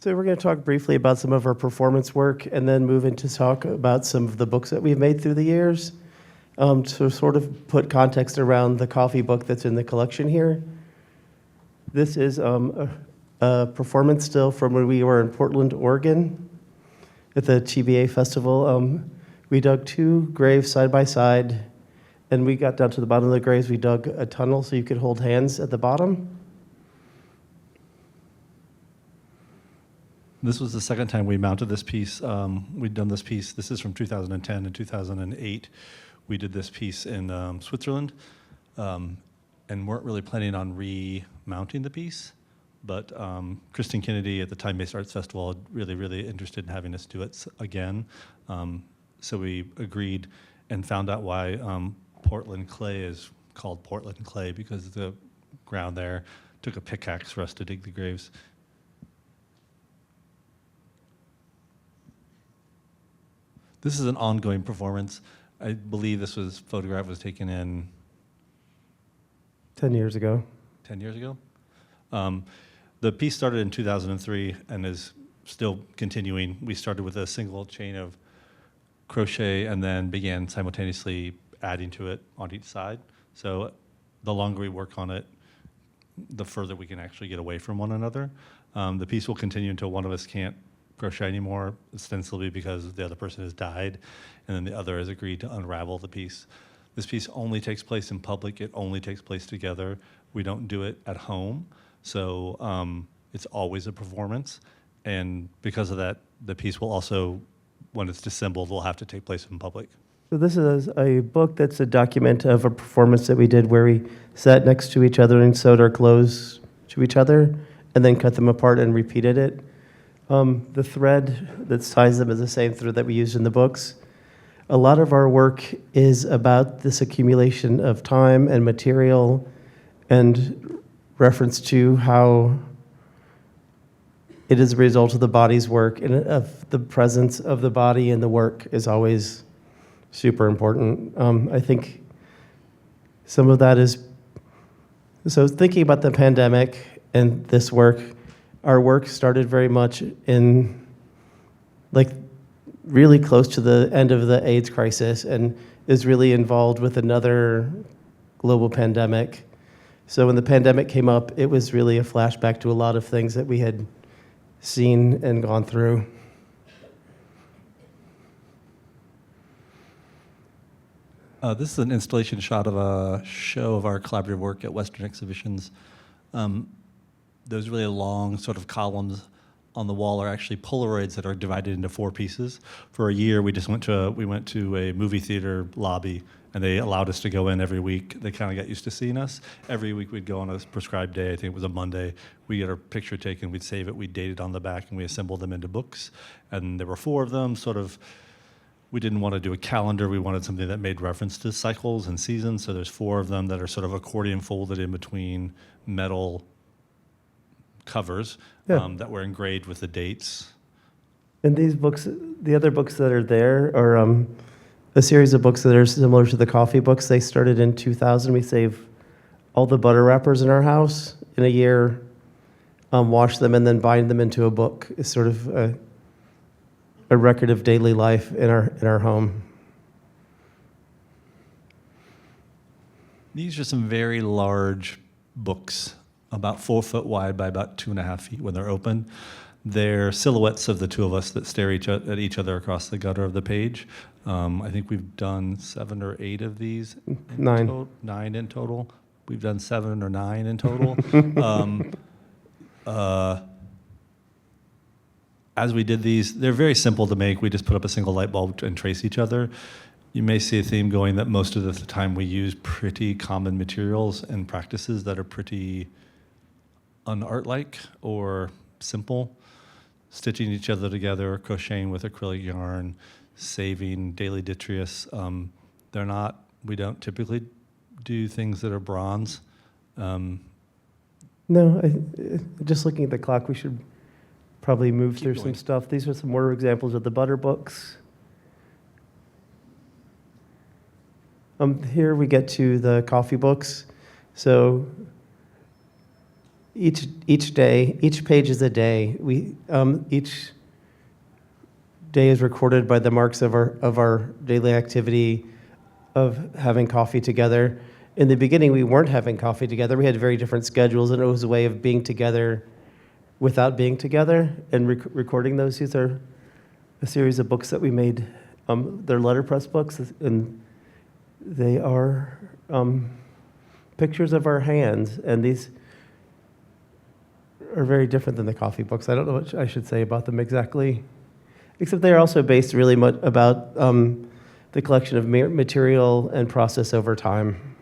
So we're going to talk briefly about some of our performance work and then move into talk about some of the books that we've made through the years. To sort of put context around the coffee book that's in the collection here. This is a performance still from when we were in Portland, Oregon at the TBA Festival. We dug 2 graves side by side, and we got down to the bottom of the graves. We dug a tunnel so you could hold hands at the bottom. This was the second time we mounted this piece. We'd done this piece. This is from 2010 and 2008. We did this piece in Switzerland and weren't really planning on remounting the piece. But Kristen Kennedy at the Time-Based Arts Festival really, really interested in having us do it again. So we agreed and found out why Portland clay is called Portland clay, because the ground there took a pickaxe for us to dig the graves. This is an ongoing performance. I believe this photograph was taken in 10 years ago. 10 years ago? The piece started in 2003 and is still continuing. We started with a single chain of crochet and then began simultaneously adding to it on each side. So the longer we work on it, the further we can actually get away from one another. The piece will continue until one of us can't crochet anymore, ostensibly because the other person has died, and then the other has agreed to unravel the piece. This piece only takes place in public. It only takes place together. We don't do it at home, so it's always a performance. And because of that, the piece will also, when it's disassembled, will have to take place in public. So this is a book that's a document of a performance that we did where we sat next to each other and sewed our clothes to each other and then cut them apart and repeated it. The thread that ties them is the same thread that we used in the books. A lot of our work is about this accumulation of time and material and reference to how it is a result of the body's work, and of the presence of the body in the work is always super important. I think some of that is, so thinking about the pandemic and this work, our work started very much in, like, really close to the end of the AIDS crisis and is really involved with another global pandemic. So when the pandemic came up, it was really a flashback to a lot of things that we had seen and gone through. This is an installation shot of a show of our collaborative work at Western Exhibitions. Those really long sort of columns on the wall are actually Polaroids that are divided into 4 pieces. For a year, we went to a movie theater lobby, and they allowed us to go in every week. They kind of got used to seeing us. Every week we'd go on a prescribed day. I think it was a Monday. We get our picture taken. We'd save it. We'd date it on the back, and we assembled them into books. And there were 4 of them. Sort of, we didn't want to do a calendar. We wanted something that made reference to cycles and seasons. So there's 4 of them that are sort of accordion folded in between metal covers that were engraved with the dates. And these books, the other books that are there are a series of books that are similar to the coffee books. They started in 2000. We save all the butter wrappers in our house in a year, wash them, and then bind them into a book. It's sort of a record of daily life in our home. These are some very large books, about 4 foot wide by about 2.5 feet when they're open. They're silhouettes of the 2 of us that stare at each other across the gutter of the page. I think we've done 7 or 8 of these. 9. 9 in total. We've done 7 or 9 in total. As we did these, they're very simple to make. We just put up a single light bulb and trace each other. You may see a theme going that most of the time we use pretty common materials and practices that are pretty unart-like or simple. Stitching each other together, crocheting with acrylic yarn, saving daily detritus. We don't typically do things that are bronze. No, just looking at the clock, we should probably move through some stuff. These are some more examples of the butter books. Here we get to the coffee books. So each day, each page is a day. Each day is recorded by the marks of our daily activity of having coffee together. In the beginning, we weren't having coffee together. We had very different schedules, and it was a way of being together without being together and recording those. These are a series of books that we made. They're letterpress books, and they are pictures of our hands, and these are very different than the coffee books. I don't know what I should say about them exactly, except they're also based really much about the collection of material and process over time.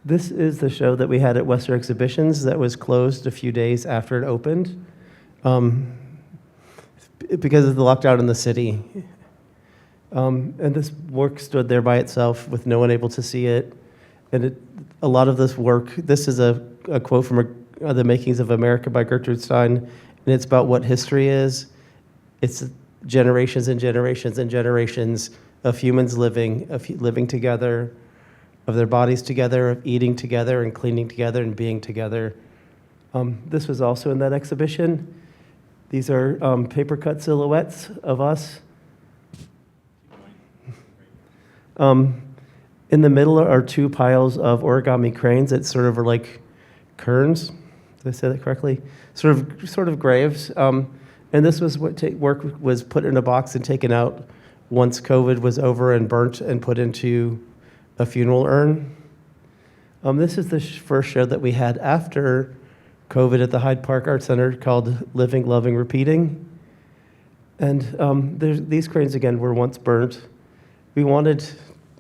This is the show that we had at Western Exhibitions that was closed a few days after it opened because of the lockdown in the city. And this work stood there by itself with no one able to see it. And a lot of this work, this is a quote from The Makings of America by Gertrude Stein, and it's about what history is. It's generations and generations and generations of humans living together, of their bodies together, of eating together and cleaning together and being together. This was also in that exhibition. These are paper cut silhouettes of us. In the middle are two piles of origami cranes that sort of are like cairns. Did I say that correctly? Sort of graves. And this was what work was put in a box and taken out once COVID was over and burnt and put into a funeral urn. This is the first show that we had after COVID at the Hyde Park Art Center called Living, Loving, Repeating. And these cranes, again, were once burnt.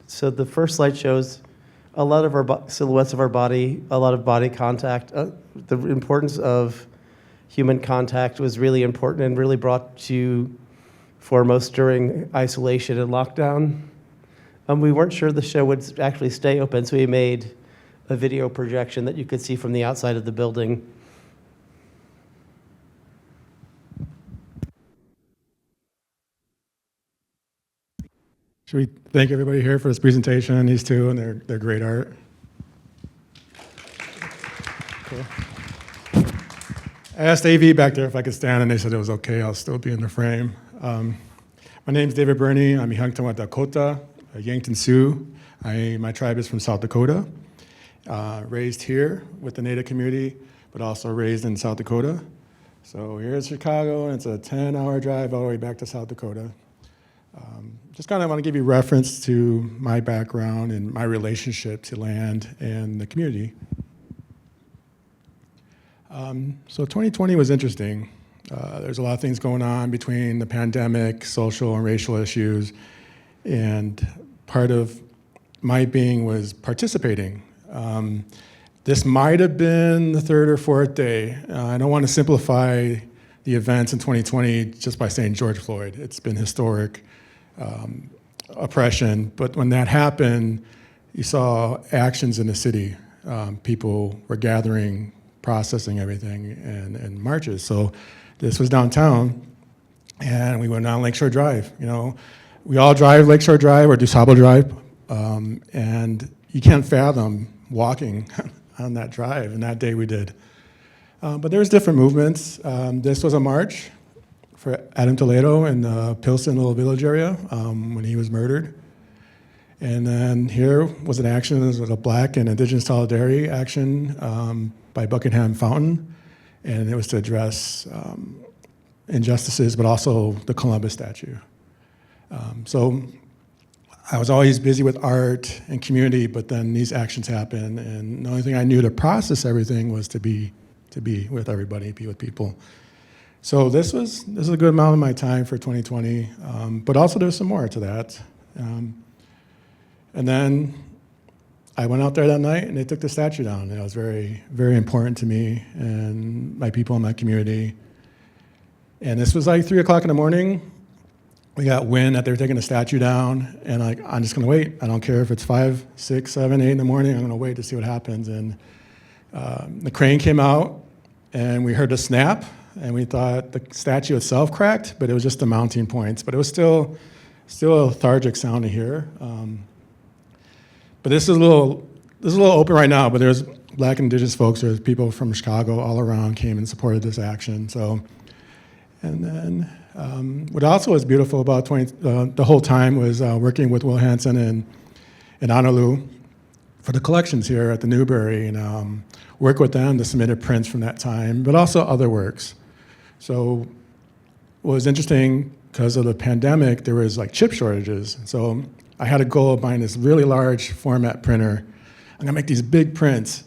So the first slide shows a lot of our silhouettes of our body, a lot of body contact. The importance of human contact was really important and really brought to foremost during isolation and lockdown. We weren't sure the show would actually stay open, so we made a video projection that you could see from the outside of the building. Should we thank everybody here for this presentation, these two, and their great art? Cool. I asked AV back there if I could stand, and they said it was okay. I'll still be in the frame. My name's David Burney. I'm Ihanktonwan Dakota, a Yankton Sioux. My tribe is from South Dakota. Raised here with the Native community, but also raised in South Dakota. So here's Chicago, and it's a 10-hour drive all the way back to South Dakota. Just kind of want to give you reference to my background and my relationship to land and the community. So 2020 was interesting. There's a lot of things going on between the pandemic, social and racial issues, and part of my being was participating. This might have been the third or fourth day. I don't want to simplify the events in 2020 just by saying George Floyd. It's been historic. Oppression, but when that happened, you saw actions in the city. People were gathering, processing everything, and marches. So this was downtown, and we went down Lakeshore Drive. You know, we all drive Lakeshore Drive or DuSable Drive, and you can't fathom walking on that drive, and that day we did. But there was different movements. This was a march for Adam Toledo in the Pilsen little village area when he was murdered. And then here was an action, this was a Black and Indigenous solidarity action by Buckingham Fountain, and it was to address injustices, but also the Columbus statue. So I was always busy with art and community, but then these actions happened, and the only thing I knew to process everything was to be with everybody, be with people. So this is a good amount of my time for 2020, but also there's some more to that. And then I went out there that night and they took the statue down. It was very, very important to me and my people in my community. And this was like 3 o'clock in the morning. We got wind that they were taking the statue down, and I'm just gonna wait. I don't care if it's 5, 6, 7, 8 in the morning, I'm gonna wait to see what happens. And the crane came out and we heard a snap, and we thought the statue itself cracked, but it was just the mounting points. But it was still a lethargic sound to hear. But this is a little open right now, but there's Black and Indigenous folks, there's people from Chicago all around came and supported this action. So, and then what also was beautiful about the whole time was working with Will Hansen and Honolulu for the collections here at the Newberry, and work with them to submit prints from that time, but also other works. So what was interesting, because of the pandemic, there was like chip shortages. So I had a goal of buying this really large format printer. I'm gonna make these big prints,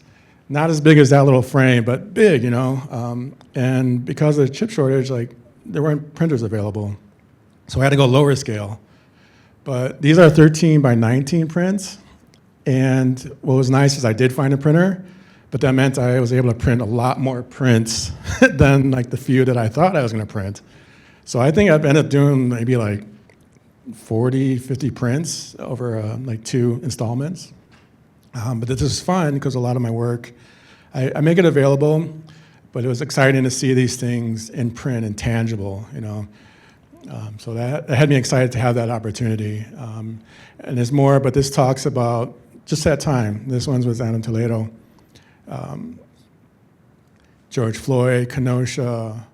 not as big as that little frame, but big, you know? And because of the chip shortage, like there weren't printers available. So I had to go lower scale. But these are 13 by 19 prints. And what was nice is I did find a printer, but that meant I was able to print a lot more prints than like the few that I thought I was gonna print. So I think I've ended up doing maybe like 40, 50 prints over like 2 installments. But this is fun because a lot of my work, I make it available, but it was exciting to see these things in print and tangible, you know. So that had me excited to have that opportunity. And there's more, but this talks about just that time. This one was down in Toledo. George Floyd, Kenosha,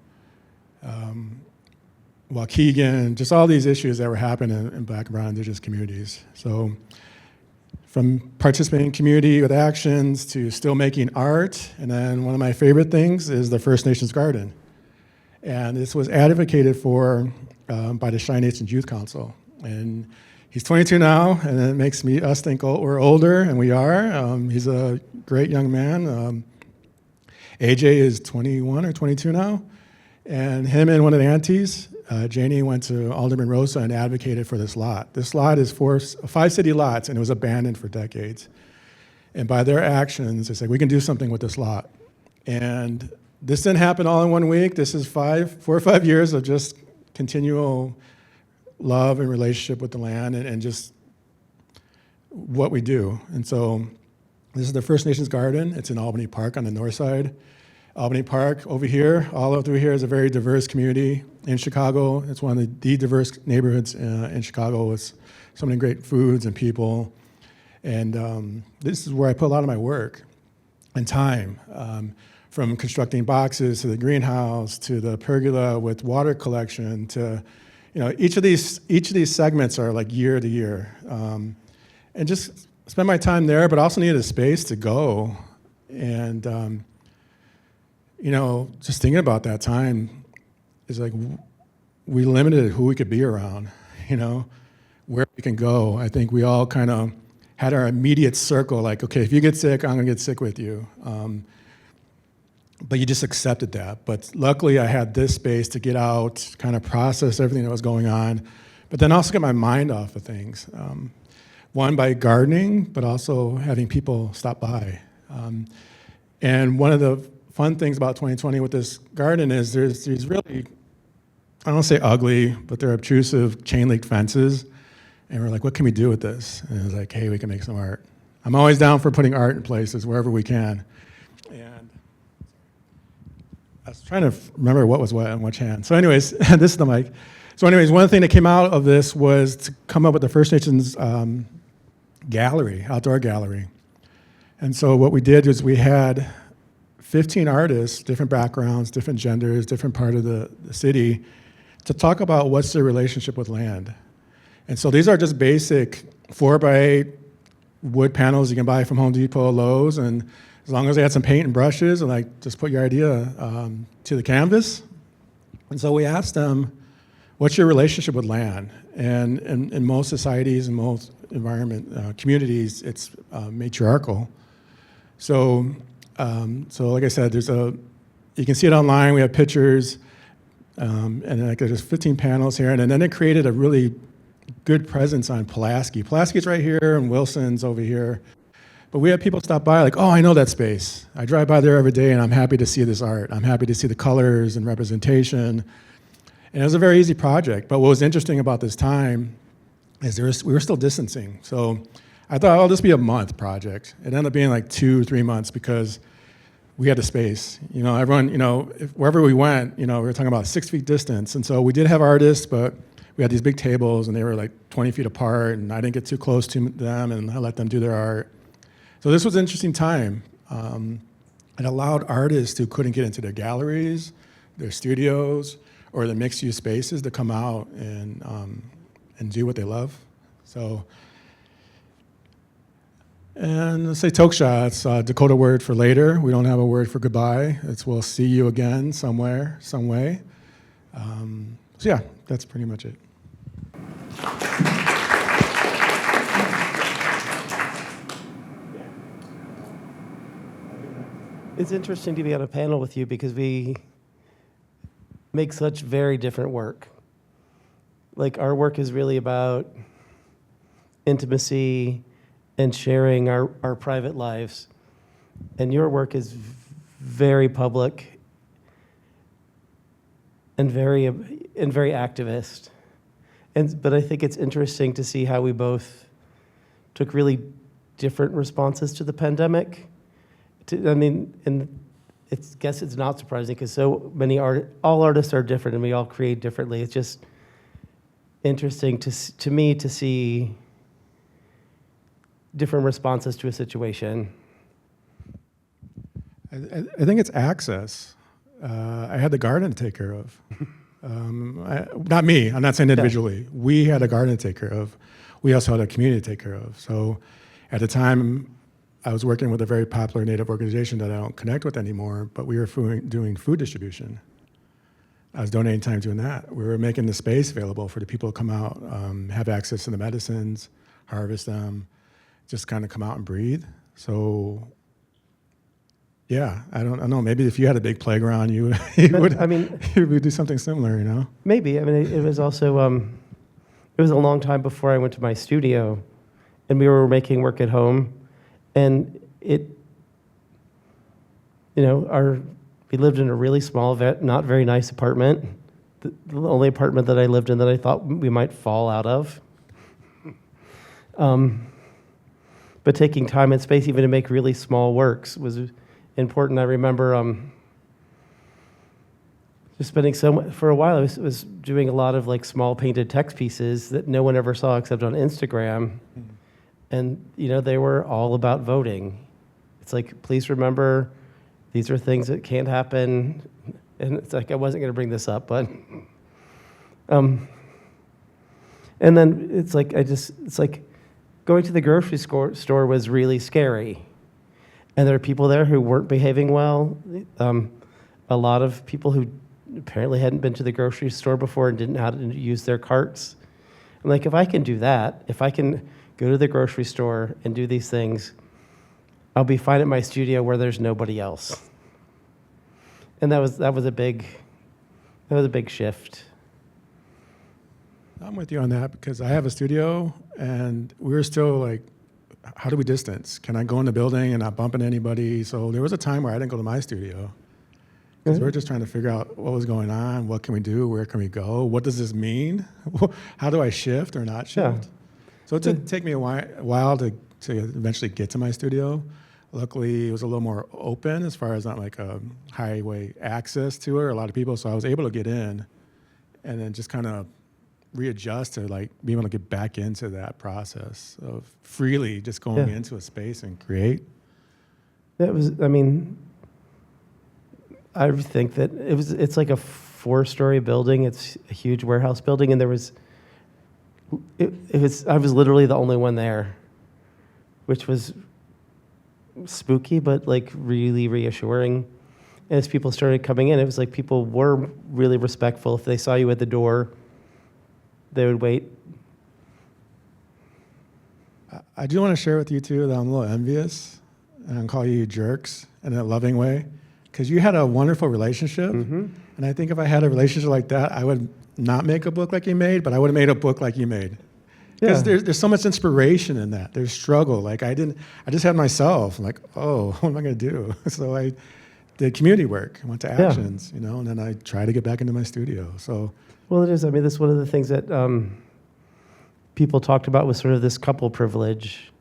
Waukegan, just all these issues that were happening in Black and brown Indigenous communities. So from participating in community with actions to still making art, and then one of my favorite things is the First Nations Garden. And this was advocated for by the Cheyenne Nations Youth Council. And he's 22 now, and it makes us think we're older, and we are. He's a great young man. AJ is 21 or 22 now. And him and one of the aunties, Janie, went to Alderman Rosa and advocated for this lot. This lot is 5 city lots, and it was abandoned for decades. And by their actions, they said, we can do something with this lot. And this didn't happen all in 1 week. This is 4 or 5 years of just continual love and relationship with the land and just what we do. And so this is the First Nations Garden. It's in Albany Park on the north side. Albany Park over here, all over through here is a very diverse community in Chicago. It's one of the diverse neighborhoods in Chicago with so many great foods and people. And this is where I put a lot of my work and time, from constructing boxes to the greenhouse to the pergola with water collection to, you know, each of these segments are like year to year. And just spend my time there, but also needed a space to go. And you know, just thinking about that time is like we limited who we could be around, you know, where we can go. I think we all kind of had our immediate circle, like, okay, if you get sick, I'm gonna get sick with you. But you just accepted that. But luckily I had this space to get out, kind of process everything that was going on, but then also get my mind off of things. One, by gardening, but also having people stop by. And one of the fun things about 2020 with this garden is there's these really, I don't want to say ugly, but they're obtrusive chain link fences. And we're like, what can we do with this? And it was like, hey, we can make some art. I'm always down for putting art in places wherever we can. And I was trying to remember what was what on which hand. So anyways, this is the mic. So anyways, one thing that came out of this was to come up with the First Nations gallery, outdoor gallery. And so what we did is we had 15 artists, different backgrounds, different genders, different part of the city, to talk about what's their relationship with land. And so these are just basic 4x8 wood panels you can buy from Home Depot, Lowe's, and as long as they had some paint and brushes, and like just put your idea to the canvas. And so we asked them, what's your relationship with land? And in most societies and most communities, it's matriarchal. So like I said, you can see it online. We have pictures, and like there's 15 panels here, and then it created a really good presence on Pulaski. Pulaski's right here, and Wilson's over here. But we had people stop by like, oh, I know that space. I drive by there every day, and I'm happy to see this art. I'm happy to see the colors and representation. And it was a very easy project. But what was interesting about this time is we were still distancing. So I thought, oh, this will be a month project. It ended up being like 2-3 months because we had the space. You know, everyone, you know, wherever we went, you know, we were talking about 6 feet distance. And so we did have artists, but we had these big tables, and they were like 20 feet apart, and I didn't get too close to them, and I let them do their art. So this was an interesting time. It allowed artists who couldn't get into their galleries, their studios, or the mixed-use spaces to come out and do what they love. So, and let's say Toksha, it's a Dakota word for later. We don't have a word for goodbye. It's we'll see you again somewhere, some way. So yeah, that's pretty much it. It's interesting to be on a panel with you because we make such very different work. Like, our work is really about intimacy and sharing our private lives. And your work is very public and very activist. But I think it's interesting to see how we both took really different responses to the pandemic. And guess it's not surprising because so many all artists are different and we all create differently. It's just interesting to me to see different responses to a situation. I think it's access. I had the garden to take care of. Not me, I'm not saying individually. Yeah. We had a garden to take care of. We also had a community to take care of. So at the time, I was working with a very popular Native organization that I don't connect with anymore, but we were doing food distribution. I was donating time doing that. We were making the space available for the people to come out, have access to the medicines, harvest them, just kind of come out and breathe. So, yeah, I don't know. Maybe if you had a big playground, you would do something similar, you know? Maybe. I mean, it was also, it was a long time before I went to my studio, and we were making work at home, and we lived in a really small, not very nice apartment, the only apartment that I lived in that I thought we might fall out of. But taking time and space even to make really small works was important. I remember just spending for a while, I was doing a lot of like small painted text pieces that no one ever saw except on Instagram. And, they were all about voting. It's like, please remember, these are things that can't happen. And it's like, I wasn't going to bring this up, but. And then it's like going to the grocery store was really scary. And there are people there who weren't behaving well. A lot of people who apparently hadn't been to the grocery store before and didn't know how to use their carts. I'm like, if I can do that, if I can go to the grocery store and do these things, I'll be fine at my studio where there's nobody else. And that was a big shift. I'm with you on that because I have a studio and we were still like, how do we distance? Can I go in the building and not bump into anybody? So there was a time where I didn't go to my studio because we were just trying to figure out what was going on, what can we do, where can we go, what does this mean? How do I shift or not shift? Yeah. So it did take me a while to eventually get to my studio. Luckily, it was a little more open as far as not like a highway access to it, a lot of people, so I was able to get in and then just kind of readjust to like be able to get back into that process of freely just going into a space and create. I think that it's like a 4-story building. It's a huge warehouse building, and I was literally the only one there, which was spooky, but like really reassuring. And as people started coming in, it was like people were really respectful. If they saw you at the door, they would wait. I do want to share with you too that I'm a little envious, and I'm calling you jerks in a loving way, because you had a wonderful relationship, and I think if I had a relationship like that, I would not make a book like you made, but I would have made a book like you made. Because there's so much inspiration in that. There's struggle. Like I just had myself. I'm like, oh, what am I going to do? So I did community work. I went to Actions, and then I tried to get back into my studio. So. Well, it is. I mean, that's one of the things that people talked about was sort of this couple privilege.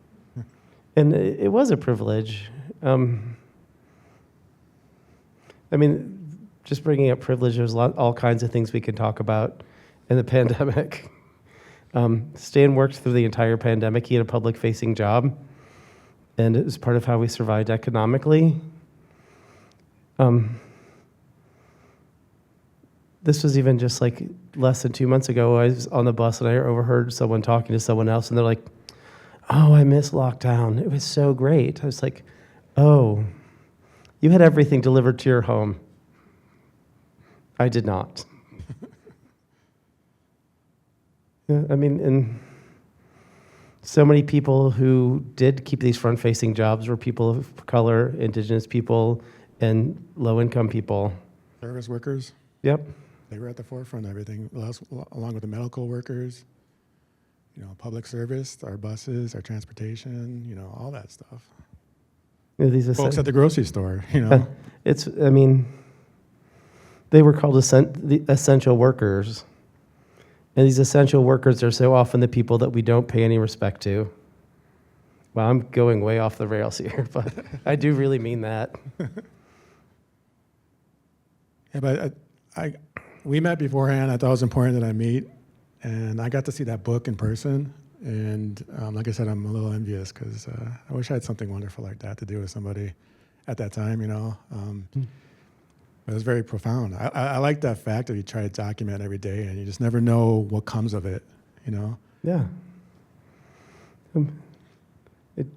And it was a privilege. Just bringing up privilege, there's all kinds of things we could talk about in the pandemic. Stan worked through the entire pandemic. He had a public-facing job, and it was part of how we survived economically. This was even just like less than 2 months ago. I was on the bus and I overheard someone talking to someone else, and they're like, "Oh, I miss lockdown. It was so great." I was like, "Oh, you had everything delivered to your home." I did not. Yeah, I mean, and so many people who did keep these front-facing jobs were people of color, indigenous people, and low-income people. Service workers, Yep. they were at the forefront of everything, along with the medical workers, public service, our buses, our transportation, all that stuff. You know, these Folks at the grocery store, It's, I mean, they were called the essential workers. And these essential workers are so often the people that we don't pay any respect to. Well, I'm going way off the rails here, but I do really mean that. Yeah, but we met beforehand. I thought it was important that I meet, and I got to see that book in person. And like I said, I'm a little envious because I wish I had something wonderful like that to do with somebody at that time. It was very profound. I like that fact that you try to document every day, and you just never know what comes of it. Yeah.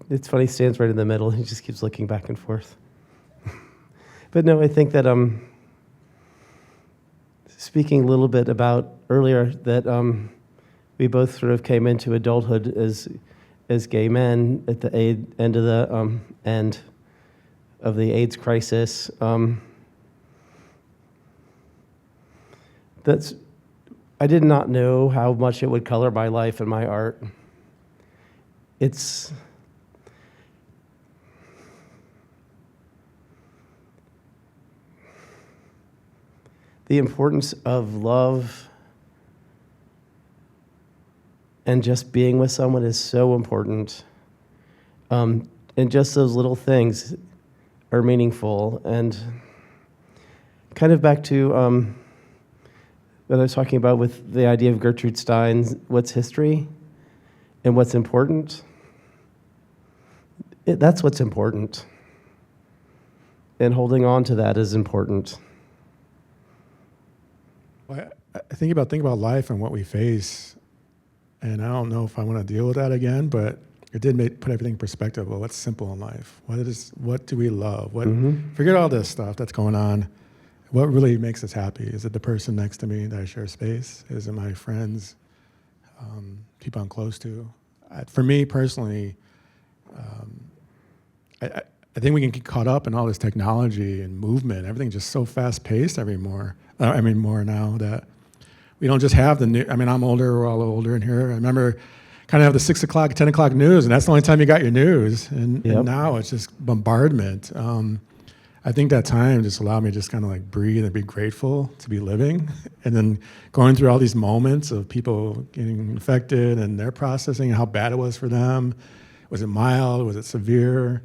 It's funny, Stan's right in the middle. He just keeps looking back and forth. But no, I think that speaking a little bit about earlier that we both sort of came into adulthood as gay men at the end of the AIDS crisis. I did not know how much it would color my life and my art. It's the importance of love and just being with someone is so important. And just those little things are meaningful. And kind of back to what I was talking about with the idea of Gertrude Stein's what's history and what's important. That's what's important. And holding on to that is important. Well, I think about life and what we face, and I don't know if I want to deal with that again, but it did put everything in perspective. Well, what's simple in life? What do we love? Forget all this stuff that's going on. What really makes us happy? Is it the person next to me that I share space? Is it my friends, people I'm close to? For me personally, I think we can get caught up in all this technology and movement. Everything's just so fast-paced more now that we don't just have the news. I'm older, we're all older in here. I remember kind of have the 6 o'clock, 10 o'clock news, and that's the only time you got your news. And now it's just bombardment. I think that time just allowed me to just kind of like breathe and be grateful to be living, and then going through all these moments of people getting infected and their processing and how bad it was for them. Was it mild? Was it severe?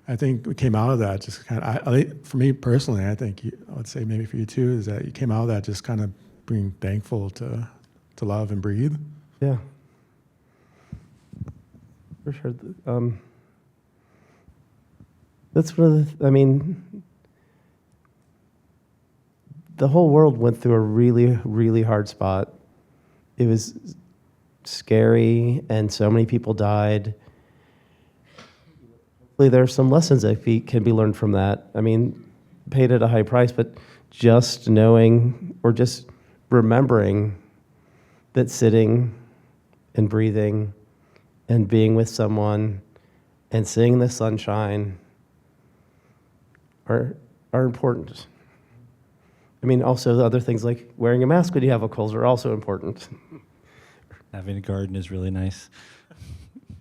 I think we came out of that just kind of, for me personally, I think, I would say maybe for you too, is that you came out of that just kind of being thankful to love and breathe. Yeah. For sure. That's one of the whole world went through a really, really hard spot. It was scary, and so many people died. Hopefully there are some lessons that can be learned from that. Paid at a high price, but just knowing or just remembering that sitting and breathing and being with someone and seeing the sunshine are important. Also the other things like wearing a mask when you have a cold are also important. Having a garden is really nice.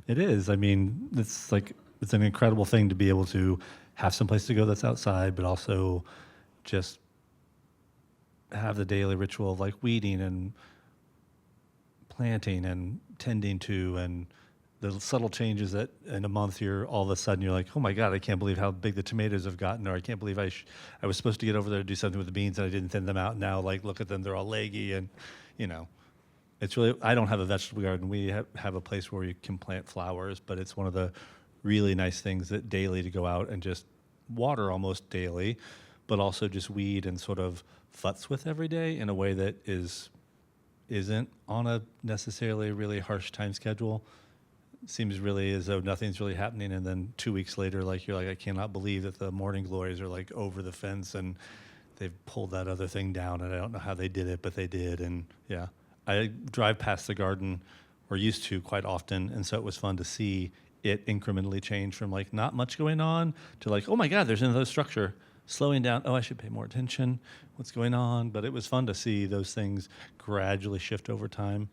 It is. It's an incredible thing to be able to have some place to go that's outside, but also just have the daily ritual of like weeding and planting and tending to, and the subtle changes that in a month all of a sudden you're like, oh my God, I can't believe how big the tomatoes have gotten, or I can't believe I was supposed to get over there to do something with the beans and I didn't thin them out. Now, look at them, they're all leggy, and It's really, I don't have a vegetable garden. We have a place where you can plant flowers, but it's one of the really nice things that daily to go out and just water almost daily, but also just weed and sort of futz with every day in a way that isn't on a necessarily really harsh time schedule. Seems really as though nothing's really happening, and then 2 weeks later, like you're like, I cannot believe that the morning glories are like over the fence and they've pulled that other thing down, and I don't know how they did it, but they did. And yeah, I drive past the garden, or used to quite often, and so it was fun to see it incrementally change from like not much going on to like, oh my God, there's another structure slowing down. Oh, I should pay more attention. What's going on? But it was fun to see those things gradually shift over time,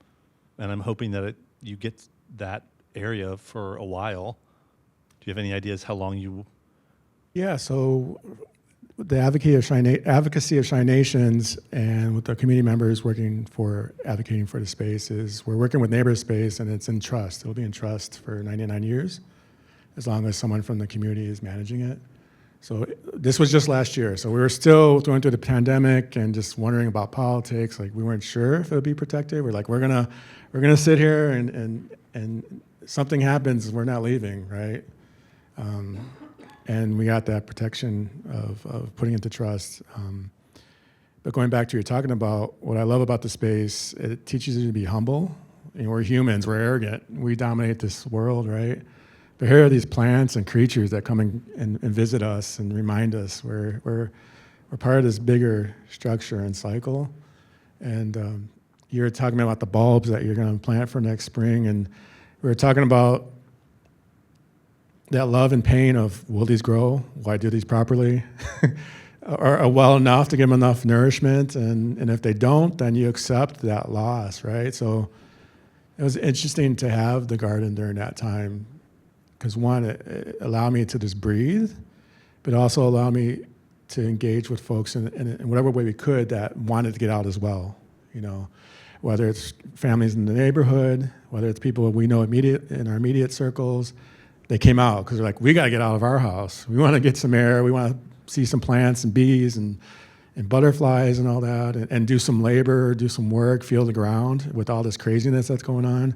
and I'm hoping that you get that area for a while. Do you have any ideas how long you? Yeah, so the advocacy of Shy Nations and with the community members advocating for the space we're working with Neighbor Space, and it's in trust. It'll be in trust for 99 years, as long as someone from the community is managing it. So this was just last year. So we were still going through the pandemic and just wondering about politics. Like we weren't sure if it would be protected. We're like, we're gonna sit here and something happens, we're not leaving, right? And we got that protection of putting into trust. But going back to what you're talking about, what I love about the space, it teaches you to be humble. You know, we're humans, we're arrogant. We dominate this world, right? But here are these plants and creatures that come and visit us and remind us we're part of this bigger structure and cycle. And you're talking about the bulbs that you're going to plant for next spring, and we were talking about that love and pain of, will these grow? Will I do these properly? Are well enough to give them enough nourishment? And if they don't, then you accept that loss, right? So it was interesting to have the garden during that time, because one, it allowed me to just breathe, but also allowed me to engage with folks in whatever way we could that wanted to get out as well, you know, whether it's families in the neighborhood, whether it's people we know in our immediate circles. They came out because they're like, we got to get out of our house. We want to get some air. We want to see some plants and bees and butterflies and all that, and do some labor, do some work, feel the ground with all this craziness that's going on.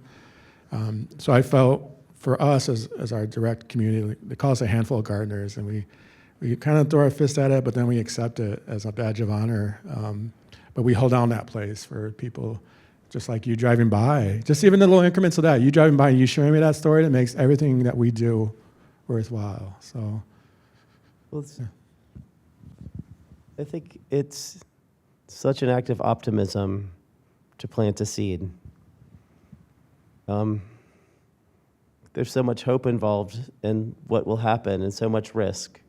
So I felt for us as our direct community, they call us a handful of gardeners, and we kind of throw our fist at it, but then we accept it as a badge of honor. But we hold down that place for people. Just like you driving by, just even the little increments of that. You driving by and you showing me that story, that makes everything that we do worthwhile. So, Well, I think it's such an act of optimism to plant a seed. There's so much hope involved in what will happen and so much risk.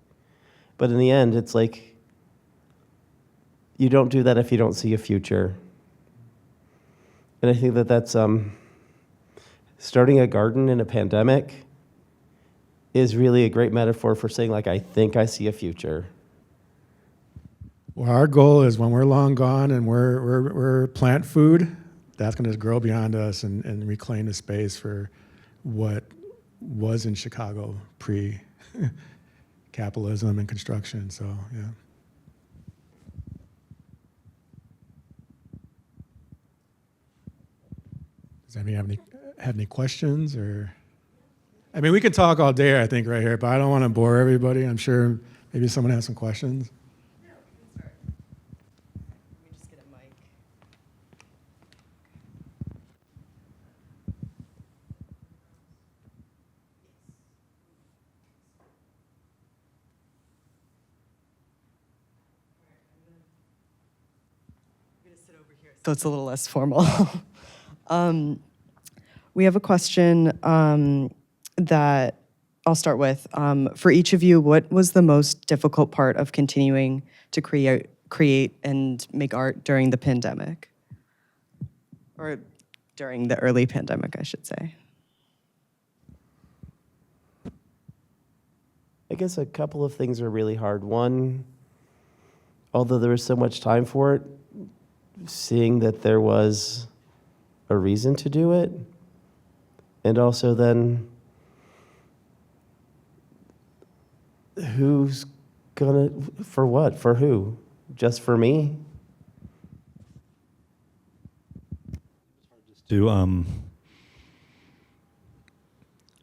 But in the end, it's like you don't do that if you don't see a future. And I think that's starting a garden in a pandemic is really a great metaphor for saying, like, I think I see a future. well, our goal is when we're long gone and we're plant food, that's going to grow beyond us and reclaim the space for what was in Chicago pre-capitalism and construction. So, yeah. Does anybody have any questions? Or, I mean, we could talk all day, I think, right here, but I don't want to bore everybody. I'm sure maybe someone has some questions. Yeah, we can start. Let me just get a mic. I'm going to sit over here so it's a little less formal. We have a question that I'll start with. For each of you, what was the most difficult part of continuing to create and make art during the pandemic? Or during the early pandemic, I should say. I guess a couple of things are really hard. One, although there was so much time for it, seeing that there was a reason to do it, and also then who's gonna, for what, for who? Just for me? It's hard just do.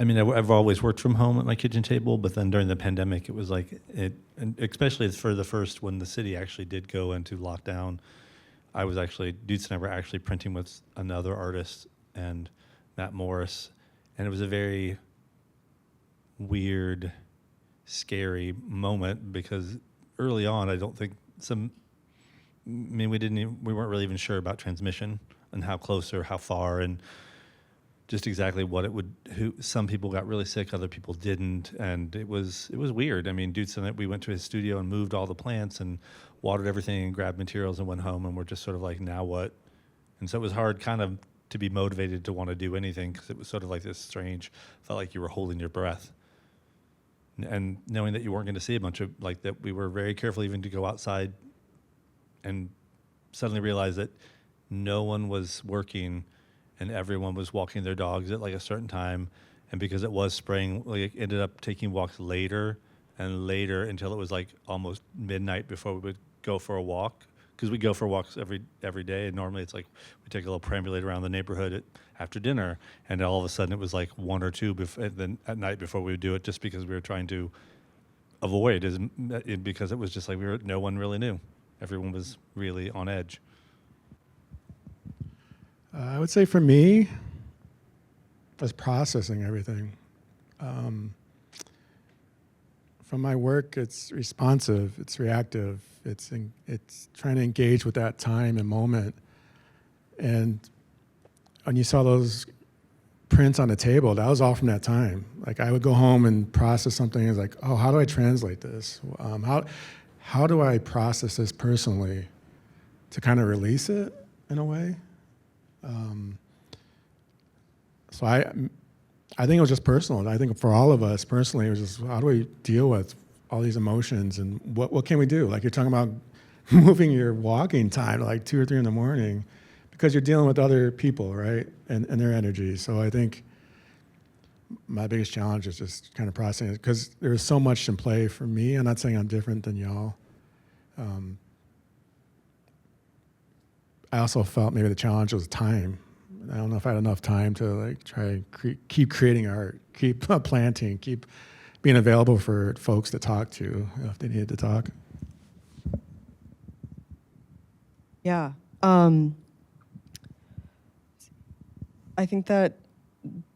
I mean, I've always worked from home at my kitchen table, but then during the pandemic, it was like and especially for the first, when the city actually did go into lockdown, Dutes and I were actually printing with another artist and Matt Morris, and it was a very weird, scary moment because early on, I don't think we weren't really even sure about transmission and how close or how far and just exactly what it would. Some people got really sick, other people didn't, and it was weird. I mean, Dutes and I, we went to his studio and moved all the plants and watered everything and grabbed materials and went home, and we're just sort of like, now what? And so it was hard kind of to be motivated to want to do anything because it was sort of like this strange, felt like you were holding your breath. And knowing that you weren't going to see a bunch of, like, that we were very careful even to go outside and suddenly realize that no one was working and everyone was walking their dogs at like a certain time. And because it was spring, like, ended up taking walks later and later until it was like almost midnight before we would go for a walk. Because we go for walks every day, and normally it's like we take a little perambulate around the neighborhood after dinner, and all of a sudden it was like 1 or 2 at night before we would do it, just because we were trying to avoid, because it was just like no one really knew. Everyone was really on edge. I would say for me, was processing everything. From my work, it's responsive, it's reactive, it's trying to engage with that time and moment. And when you saw those prints on the table, that was all from that time. Like, I would go home and process something. It's like, oh, how do I translate this? How do I process this personally to kind of release it in a way? So I think it was just personal. I think for all of us personally, it was just, how do we deal with all these emotions, and what can we do? Like, you're talking about moving your walking time to like 2 or 3 in the morning because you're dealing with other people, right? And their energy. So I think my biggest challenge is just kind of processing it, because there was so much in play for me. I'm not saying I'm different than y'all. I also felt maybe the challenge was time. I don't know if I had enough time to like try and keep creating art, keep planting, keep being available for folks to talk to if they needed to talk. Yeah. I think that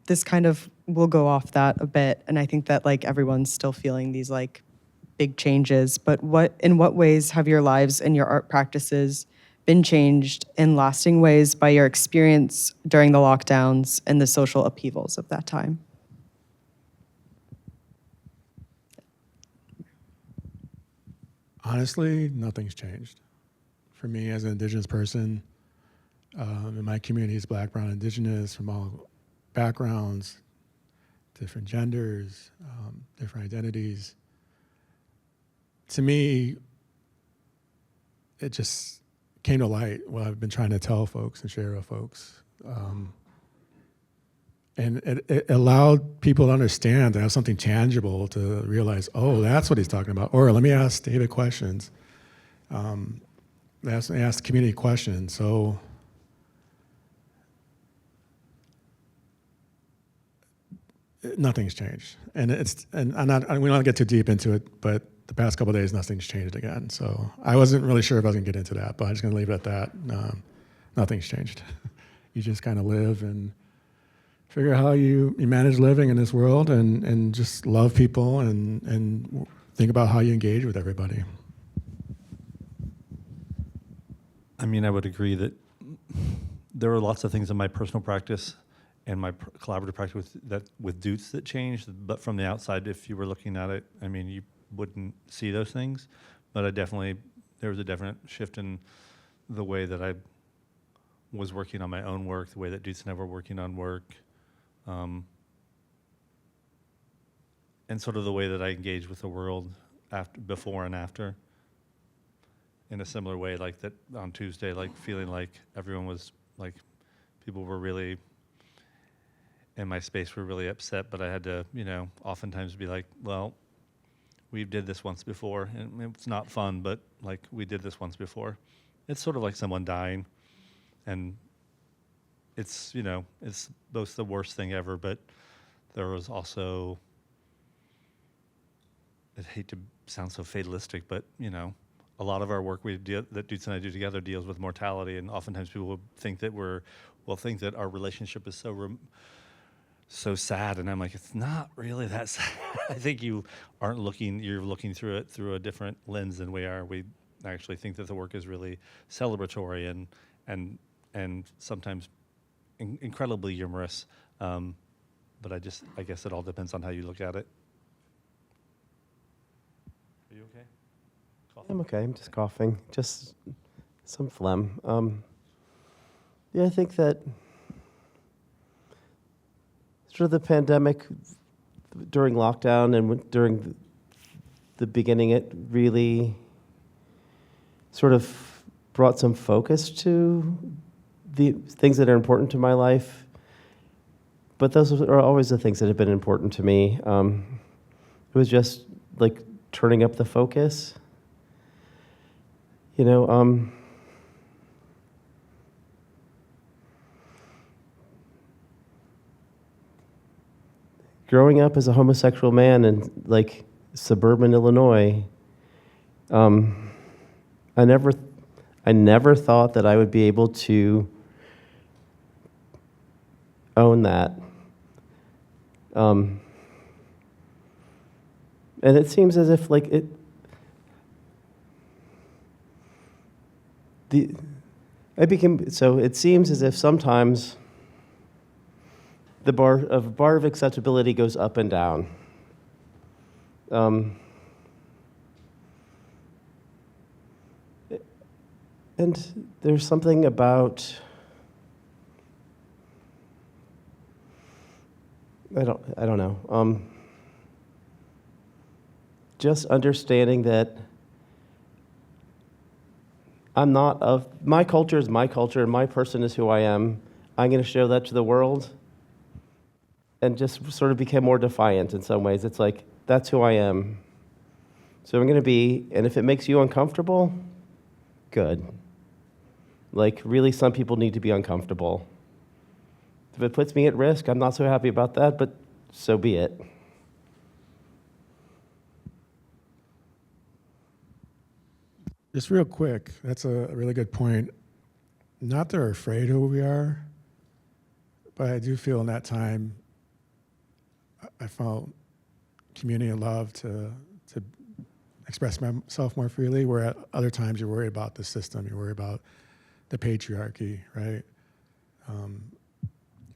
this kind of will go off that a bit, and I think that like everyone's still feeling these like big changes, but in what ways have your lives and your art practices been changed in lasting ways by your experience during the lockdowns and the social upheavals of that time? Honestly, nothing's changed. For me as an Indigenous person, in my community is Black, Brown, Indigenous, from all backgrounds, different genders, different identities. To me, it just came to light what I've been trying to tell folks and share with folks. And it allowed people to understand, to have something tangible, to realize, oh, that's what he's talking about. Or let me ask David questions. Ask community questions. So nothing's changed. And we don't get too deep into it, but the past couple of days, nothing's changed again. So I wasn't really sure if I was gonna get into that, but I'm just gonna leave it at that. Nothing's changed. You just kind of live and figure out how you manage living in this world, and just love people and think about how you engage with everybody. I mean, I would agree that there were lots of things in my personal practice and my collaborative practice with Dutes that changed, but from the outside, if you were looking at it, I mean, you wouldn't see those things. But there was a definite shift in the way that I was working on my own work, the way that Dutes and I were working on work, and sort of the way that I engaged with the world before and after. In a similar way, like that on Tuesday, like feeling like everyone was like, people were really in my space were really upset, but I had to, oftentimes be like, well, we did this once before, and it's not fun, but like we did this once before. It's sort of like someone dying, and it's, it's both the worst thing ever, but there was also, I'd hate to sound so fatalistic, but, a lot of our work that Dutes and I do together deals with mortality, and oftentimes people will think that think that our relationship is so sad, and I'm like, it's not really that sad. I think you're looking through it through a different lens than we are. We actually think that the work is really celebratory and sometimes incredibly humorous. But I guess it all depends on how you look at it. Are you okay? Coughing? I'm okay. I'm just coughing. Just some phlegm. Yeah, I think that sort of the pandemic during lockdown and during the beginning, it really sort of brought some focus to the things that are important to my life. But those are always the things that have been important to me. It was just like turning up the focus. Growing up as a homosexual man in like suburban Illinois, I never thought that I would be able to own that. And it seems as if like it seems as if sometimes the bar of acceptability goes up and down. And there's something about I don't know. Just understanding that I'm not of my culture is my culture and my person is who I am. I'm going to show that to the world, and just sort of became more defiant in some ways. It's like, that's who I am. So I'm going to be, and if it makes you uncomfortable, good. Like, really, some people need to be uncomfortable. If it puts me at risk, I'm not so happy about that, but so be it. Just real quick, that's a really good point. Not that we're afraid who we are, but I do feel in that time, I felt community and love to express myself more freely, where at other times you're worried about the system, you're worried about the patriarchy, right?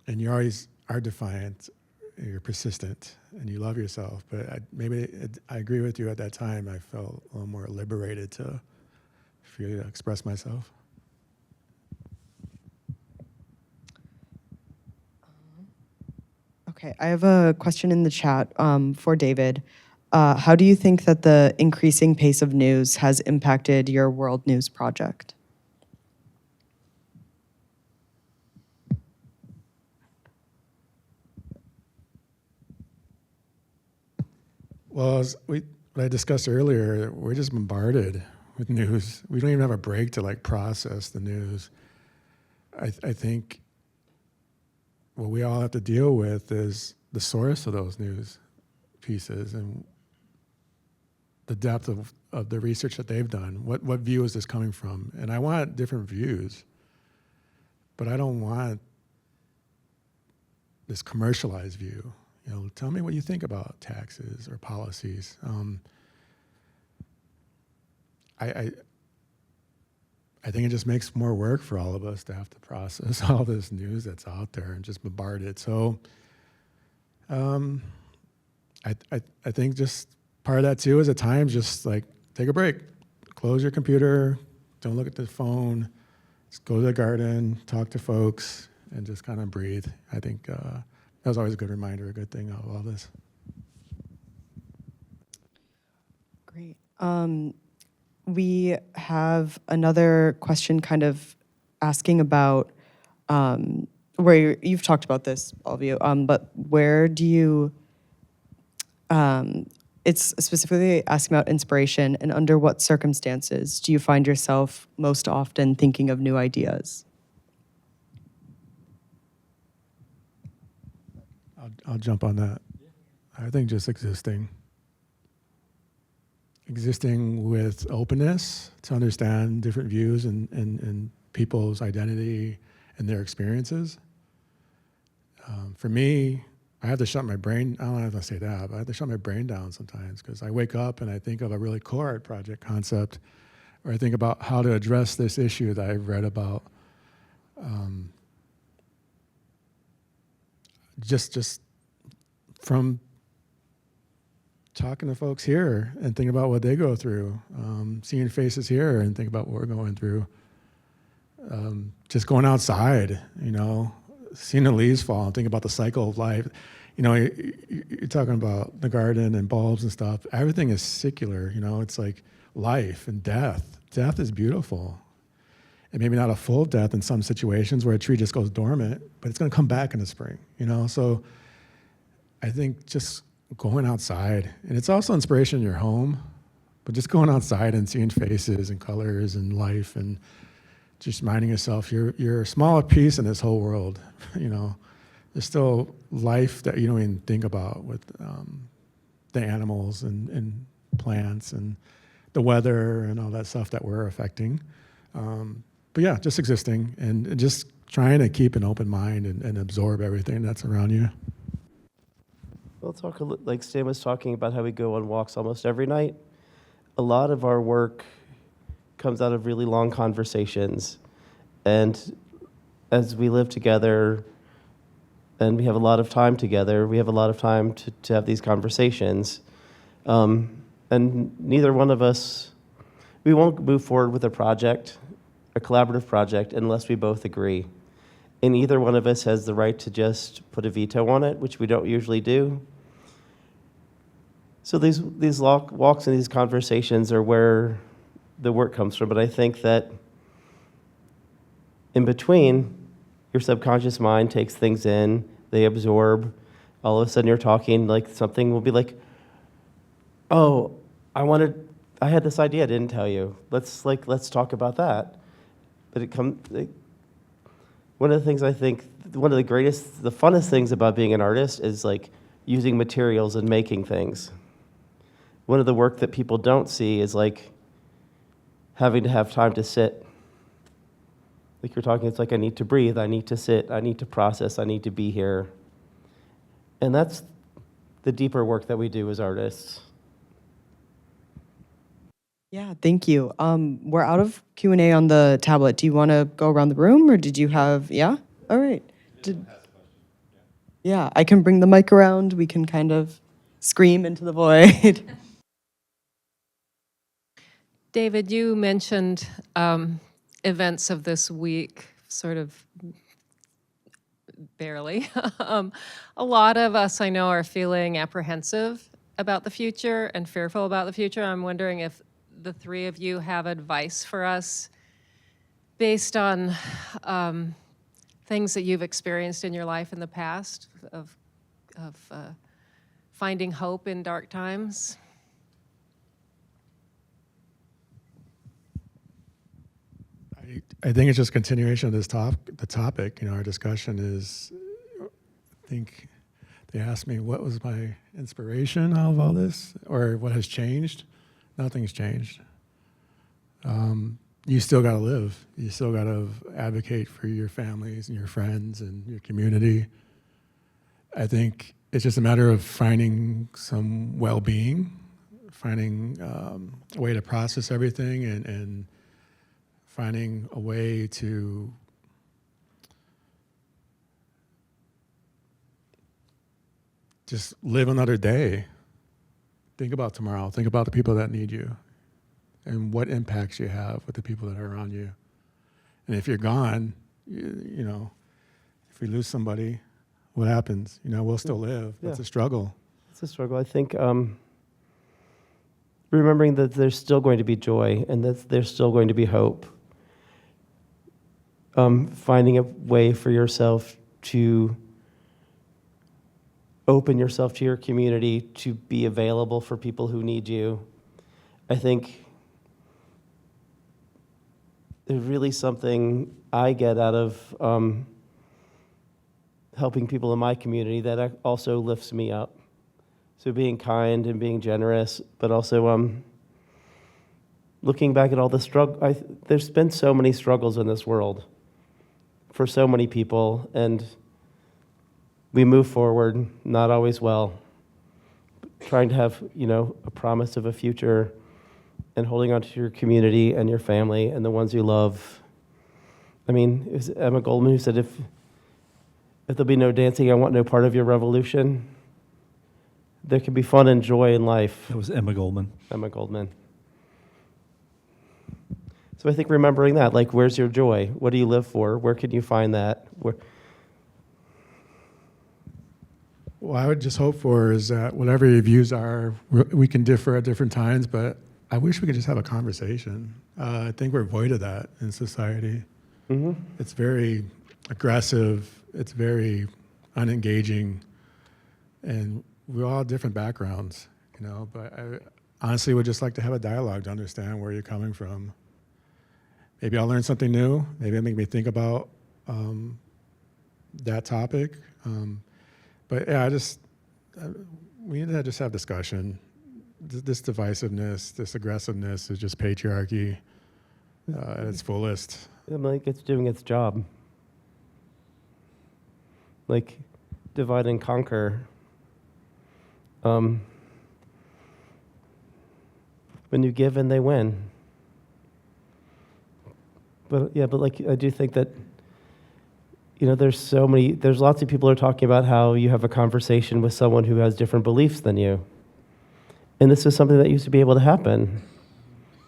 And you always are defiant, you're persistent, and you love yourself. But I agree with you, at that time, I felt a little more liberated to freely express myself. Okay, I have a question in the chat for David. How do you think that the increasing pace of news has impacted your World News project? Well, what I discussed earlier, we're just bombarded with news. We don't even have a break to like process the news. I think what we all have to deal with is the source of those news pieces and the depth of the research that they've done. What view is this coming from? And I want different views, but I don't want this commercialized view. Tell me what you think about taxes or policies. I think it just makes more work for all of us to have to process all this news that's out there and just bombard it. So I think just part of that too is at times just like take a break, close your computer, don't look at the phone, just go to the garden, talk to folks, and just kind of breathe. I think that was always a good reminder, a good thing of all this. Great. We have another question kind of asking about where you've talked about this, all of you, but where do you, it's specifically asking about inspiration, and under what circumstances do you find yourself most often thinking of new ideas? I'll jump on that. I think just existing. Existing with openness to understand different views and people's identity and their experiences. For me, I have to shut my brain, I don't have to say that, but I have to shut my brain down sometimes because I wake up and I think of a really core art project concept, or I think about how to address this issue that I've read about. Just from talking to folks here and thinking about what they go through, seeing faces here and think about what we're going through. Just going outside, you know, seeing the leaves fall and thinking about the cycle of life. You know, you're talking about the garden and bulbs and stuff. Everything is secular, you know, it's like life and death. Death is beautiful. And maybe not a full death in some situations where a tree just goes dormant, but it's gonna come back in the spring, you know? So I think just going outside, and it's also inspiration in your home, but just going outside and seeing faces and colors and life and just reminding yourself you're a smaller piece in this whole world, you know? There's still life that you don't even think about with the animals and plants and the weather and all that stuff that we're affecting. But yeah, just existing and just trying to keep an open mind and absorb everything that's around you. We'll talk, like Stan was talking about how we go on walks almost every night. A lot of our work comes out of really long conversations. And as we live together and we have a lot of time together, we have a lot of time to have these conversations. And neither one of us, we won't move forward with a project, a collaborative project, unless we both agree. And either one of us has the right to just put a veto on it, which we don't usually do. So these walks and these conversations are where the work comes from. But I think that in between, your subconscious mind takes things in, they absorb. All of a sudden you're talking, like something will be like, oh, I had this idea I didn't tell you. Let's talk about that. But one of the things I think, one of the funnest things about being an artist is like using materials and making things. One of the work that people don't see is like having to have time to sit. Like you're talking, it's like I need to breathe, I need to sit, I need to process, I need to be here. And that's the deeper work that we do as artists. Yeah, thank you. We're out of Q&A on the tablet. Do you want to go around the room, or did you have, yeah? All right. Yeah, I can bring the mic around. We can kind of scream into the void. David, you mentioned events of this week, sort of barely. A lot of us, I know, are feeling apprehensive about the future and fearful about the future. I'm wondering if the three of you have advice for us based on things that you've experienced in your life in the past of finding hope in dark times. I think it's just continuation of this the topic. You know, our discussion is, I think they asked me what was my inspiration out of all this, or what has changed. Nothing's changed. You still got to live. You still got to advocate for your families and your friends and your community. I think it's just a matter of finding some well-being, finding a way to process everything, and finding a way to just live another day. Think about tomorrow. Think about the people that need you and what impacts you have with the people that are around you. And if you're gone, you know, if we lose somebody, what happens? You know, we'll still live. Yeah. It's a struggle. It's a struggle. I think remembering that there's still going to be joy and that there's still going to be hope. Finding a way for yourself to open yourself to your community, to be available for people who need you. I think there's really something I get out of helping people in my community, that also lifts me up. So being kind and being generous, but also looking back at all the struggle. There's been so many struggles in this world for so many people, and we move forward, not always well, trying to have, a promise of a future and holding on to your community and your family and the ones you love. I mean, it was Emma Goldman who said, if there'll be no dancing, I want no part of your revolution. There can be fun and joy in life. That was Emma Goldman. Emma Goldman. So I think remembering that, like, where's your joy? What do you live for? Where can you find that? What I would just hope for is that whatever your views are, we can differ at different times, but I wish we could just have a conversation. I think we're void of that in society. Mm-hmm. It's very aggressive, it's very unengaging, and we all have different backgrounds, but I honestly would just like to have a dialogue to understand where you're coming from. Maybe I'll learn something new. Maybe it'll make me think about that topic. But yeah, we need to just have discussion. This divisiveness, this aggressiveness is just patriarchy at its fullest. I'm like, it's doing its job. Like, divide and conquer. When you give and they win. But like, I do think that, there's lots of people are talking about how you have a conversation with someone who has different beliefs than you. And this is something that used to be able to happen.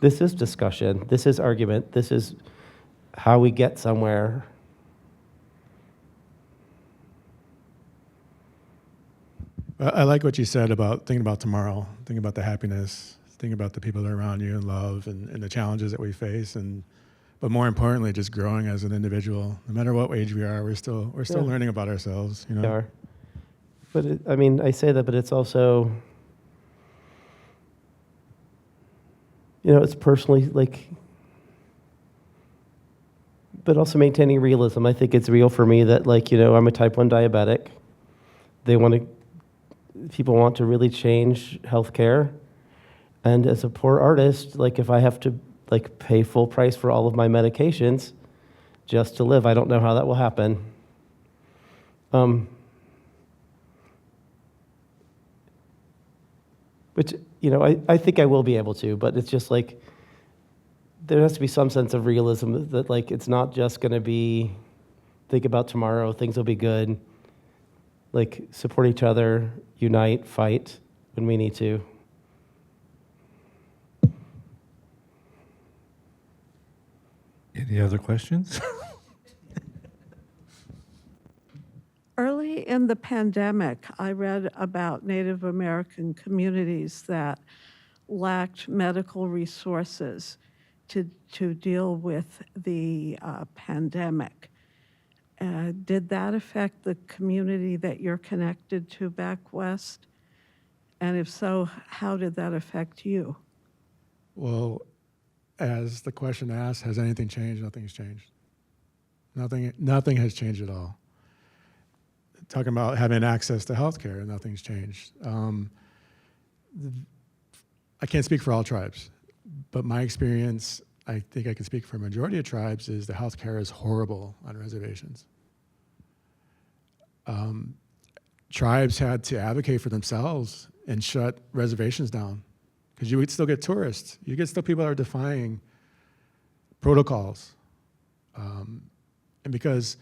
This is discussion. This is argument. This is how we get somewhere. I like what you said about thinking about tomorrow, thinking about the happiness, thinking about the people that are around you and love and the challenges that we face, but more importantly, just growing as an individual. No matter what age we are, we're still learning about ourselves. We are. But I say that, but it's also, it's personally like, but also maintaining realism. I think it's real for me that, like, I'm a type 1 diabetic. People want to really change healthcare. And as a poor artist, like, if I have to, like, pay full price for all of my medications just to live, I don't know how that will happen. Which, I think I will be able to, but it's just like, there has to be some sense of realism that, like, it's not just going to be, think about tomorrow, things will be good. Like, support each other, unite, fight when we need to. Any other questions? Early in the pandemic, I read about Native American communities that lacked medical resources to deal with the pandemic. Did that affect the community that you're connected to back west? And if so, how did that affect you? Well, as the question asked, has anything changed? Nothing's changed. Nothing has changed at all. Talking about having access to healthcare, nothing's changed. I can't speak for all tribes, but my experience, I think I can speak for a majority of tribes, is the healthcare is horrible on reservations. Tribes had to advocate for themselves and shut reservations down, because you would still get tourists. You get still people that are defying protocols. And because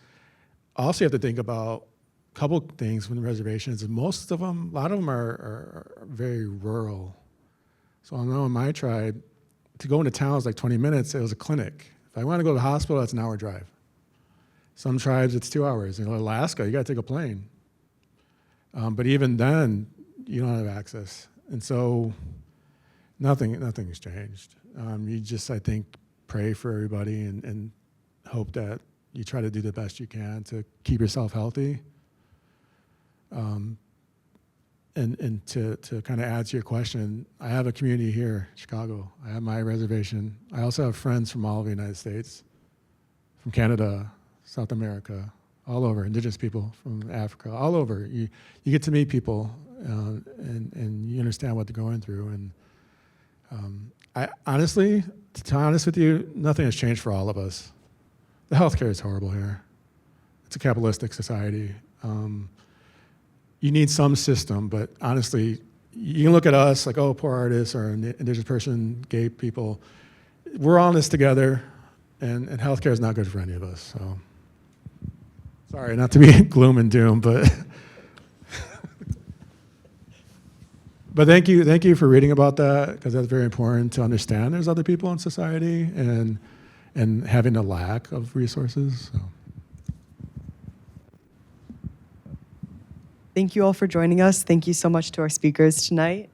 also you have to think about a couple things with reservations. A lot of them are very rural. So I know in my tribe, to go into town is like 20 minutes, it was a clinic. If I want to go to the hospital, that's an hour drive. Some tribes, it's 2 hours. Alaska, you got to take a plane. But even then, you don't have access. And so nothing's changed. You just, I think, pray for everybody and hope that you try to do the best you can to keep yourself healthy. And to kind of add to your question, I have a community here, Chicago. I have my reservation. I also have friends from all over the United States, from Canada, South America, all over, indigenous people from Africa, all over. You get to meet people and you understand what they're going through. And I honestly, to be honest with you, nothing has changed for all of us. The healthcare is horrible here. It's a capitalistic society. You need some system, but honestly, you can look at us like, oh, poor artists or an indigenous person, gay people. We're all in this together, and healthcare is not good for any of us. So, sorry, not to be gloom and doom, but but thank you for reading about that, because that's very important to understand. There's other people in society and having a lack of resources. So. Thank you all for joining us. Thank you so much to our speakers tonight.